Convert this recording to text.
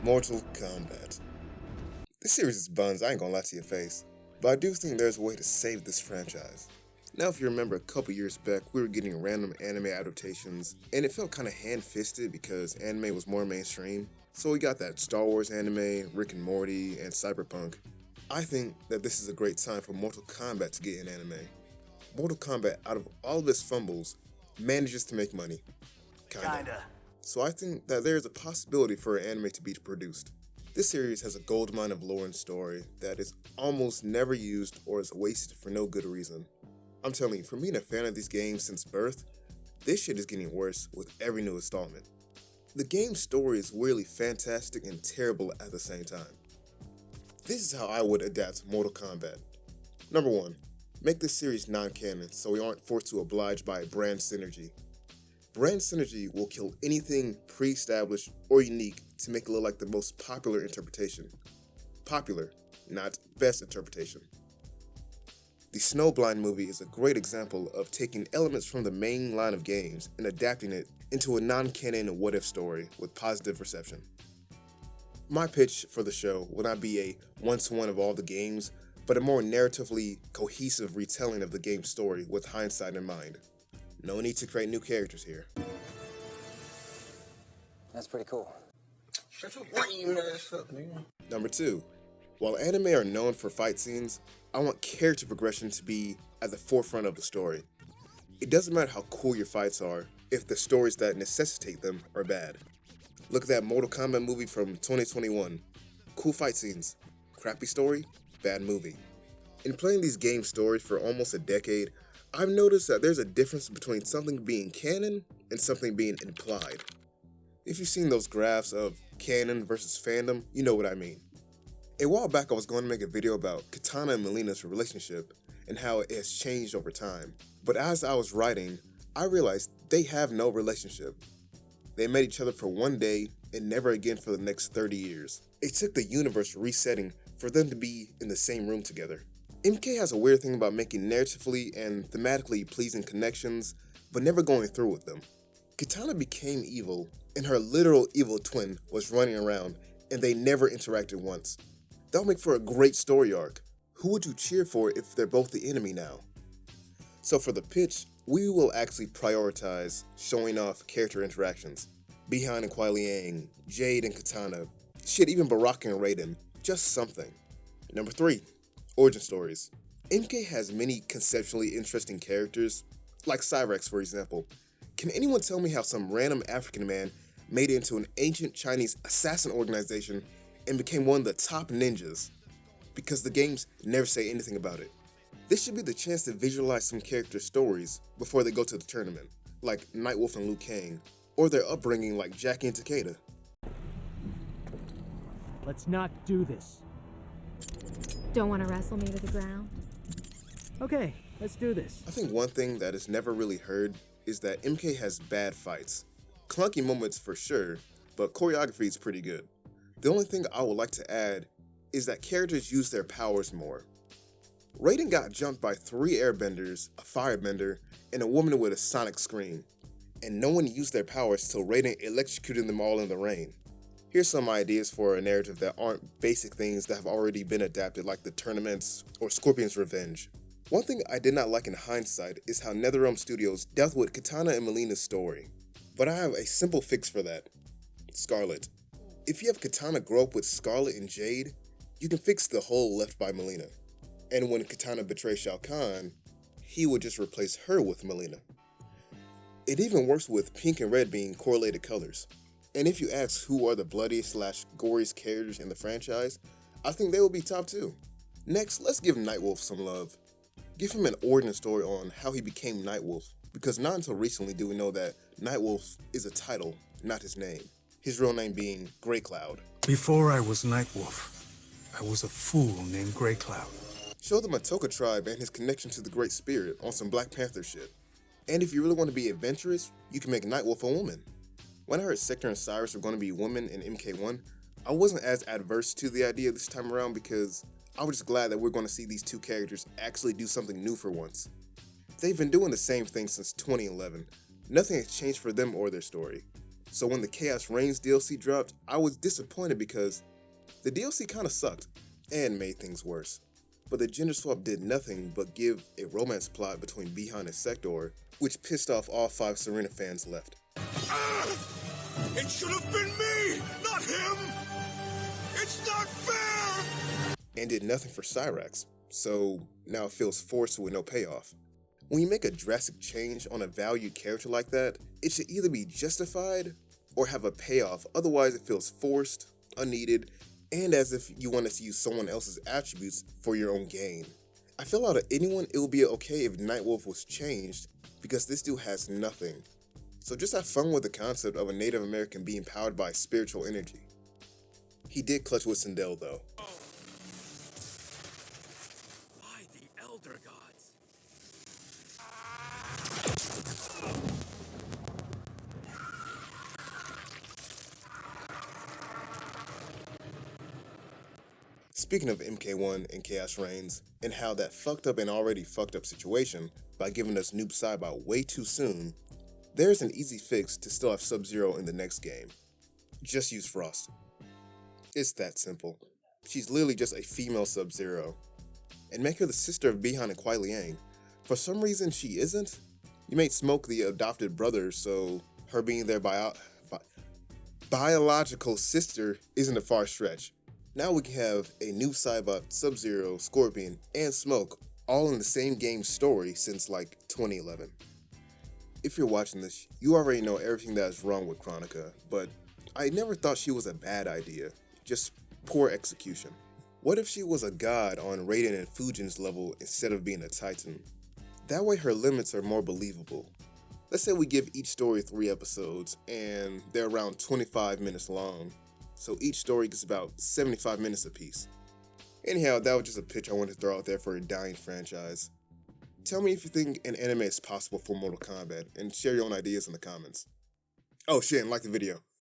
Mortal Kombat. This series is buns, I ain't gonna lie to your face, but I do think there's a way to save this franchise. Now if you remember a couple years back, we were getting random anime adaptations, and it felt kinda hand-fisted because anime was more mainstream. So we got that Star Wars anime, Rick and Morty, and Cyberpunk. I think that this is a great time for Mortal Kombat to get in anime. Mortal Kombat, out of all of its fumbles, manages to make money. Kinda. So I think that there is a possibility for an anime to be produced. This series has a goldmine of lore and story that is almost never used or is wasted for no good reason. I'm telling you, for being a fan of these games since birth, this shit is getting worse with every new installment. The game's story is weirdly fantastic and terrible at the same time. This is how I would adapt Mortal Kombat. Number 1, make this series non-canon so we aren't forced to oblige by brand synergy. Brand synergy will kill anything pre-established or unique to make it look like the most popular interpretation. Popular, not best interpretation. The Snowblind movie is a great example of taking elements from the main line of games and adapting it into a non-canon what-if story with positive reception. My pitch for the show will not be a one-to-one of all the games, but a more narratively cohesive retelling of the game's story with hindsight in mind. No need to create new characters here. That's pretty cool. Shut your lame ass up, nigga. Number 2, while anime are known for fight scenes, I want character progression to be at the forefront of the story. It doesn't matter how cool your fights are if the stories that necessitate them are bad. Look at that Mortal Kombat movie from 2021. Cool fight scenes, crappy story, bad movie. In playing these game stories for almost a decade, I've noticed that there's a difference between something being canon and something being implied. If you've seen those graphs of canon versus fandom, you know what I mean. A while back I was going to make a video about Kitana and Mileena's relationship and how it has changed over time. But as I was writing, I realized they have no relationship. They met each other for one day and never again for the next 30 years. It took the universe resetting for them to be in the same room together. MK has a weird thing about making narratively and thematically pleasing connections, but never going through with them. Kitana became evil, and her literal evil twin was running around, and they never interacted once. That would make for a great story arc. Who would you cheer for if they're both the enemy now? So for the pitch, we will actually prioritize showing off character interactions. Bi-Han and Kuai Liang, Jade and Kitana, shit, even Baraka and Raiden, just something. Number 3, origin stories. MK has many conceptually interesting characters, like Cyrex for example. Can anyone tell me how some random African man made it into an ancient Chinese assassin organization and became one of the top ninjas? Because the games never say anything about it. This should be the chance to visualize some character stories before they go to the tournament, like Nightwolf and Liu Kang, or their upbringing like Jackie and Takeda. Let's not do this. Don't want to wrestle me to the ground? Okay, let's do this. I think one thing that is never really heard is that MK has bad fights. Clunky moments for sure, but choreography is pretty good. The only thing I would like to add is that characters use their powers more. Raiden got jumped by 3 airbenders, a firebender, and a woman with a sonic scream, and no one used their powers till Raiden electrocuted them all in the rain. Here's some ideas for a narrative that aren't basic things that have already been adapted like the tournaments or Scorpion's Revenge. One thing I did not like in hindsight is how NetherRealm Studios dealt with Kitana and Mileena's story. But I have a simple fix for that. Scarlet. If you have Kitana grow up with Scarlet and Jade, you can fix the hole left by Mileena. And when Kitana betrays Shao Kahn, he would just replace her with Mileena. It even works with pink and red being correlated colors. And if you ask who are the bloodiest/goriest characters in the franchise, I think they will be top 2. Next, let's give Nightwolf some love. Give him an origin story on how he became Nightwolf, because not until recently do we know that Nightwolf is a title, not his name. His real name being Grey Cloud. Before I was Nightwolf, I was a fool named Grey Cloud. Show the Matoka tribe and his connection to the Great Spirit on some Black Panther shit. And if you really want to be adventurous, you can make Nightwolf a woman. When I heard Sector and Cyrus were going to be women in MK1, I wasn't as adverse to the idea this time around because I was just glad that we're going to see these 2 characters actually do something new for once. They've been doing the same thing since 2011. Nothing has changed for them or their story. So when the Chaos Reigns DLC dropped, I was disappointed because the DLC kinda sucked and made things worse. But the gender swap did nothing but give a romance plot between Bihan and Sector, which pissed off all 5 Serena fans left. It should have been me, not him! It's not fair! And did nothing for Cyrax, so now it feels forced with no payoff. When you make a drastic change on a valued character like that, it should either be justified or have a payoff, otherwise it feels forced, unneeded, and as if you wanted to use someone else's attributes for your own gain. I feel out of anyone it would be okay if Nightwolf was changed, because this dude has nothing. So just have fun with the concept of a Native American being powered by spiritual energy. He did clutch with Sindel though. By the Elder Gods. Speaking of MK1 and Chaos Reigns, and how that fucked up an already fucked up situation by giving us Noob Saibot way too soon, there's an easy fix to still have Sub-Zero in the next game. Just use Frost. It's that simple. She's literally just a female Sub-Zero. And make her the sister of Bihan and Kuai Liang. For some reason she isn't. You made Smoke the adopted brother, so her being their biological sister isn't a far stretch. Now we can have a new Saibot, Sub-Zero, Scorpion, and Smoke all in the same game story since like 2011. If you're watching this, you already know everything that is wrong with Chronica, but I never thought she was a bad idea, just poor execution. What if she was a god on Raiden and Fujin's level instead of being a Titan? That way her limits are more believable. Let's say we give each story 3 episodes, and they're around 25 minutes long, so each story gets about 75 minutes apiece. Anyhow, that was just a pitch I wanted to throw out there for a dying franchise. Tell me if you think an anime is possible for Mortal Kombat, and share your own ideas in the comments. Oh shit, and like the video.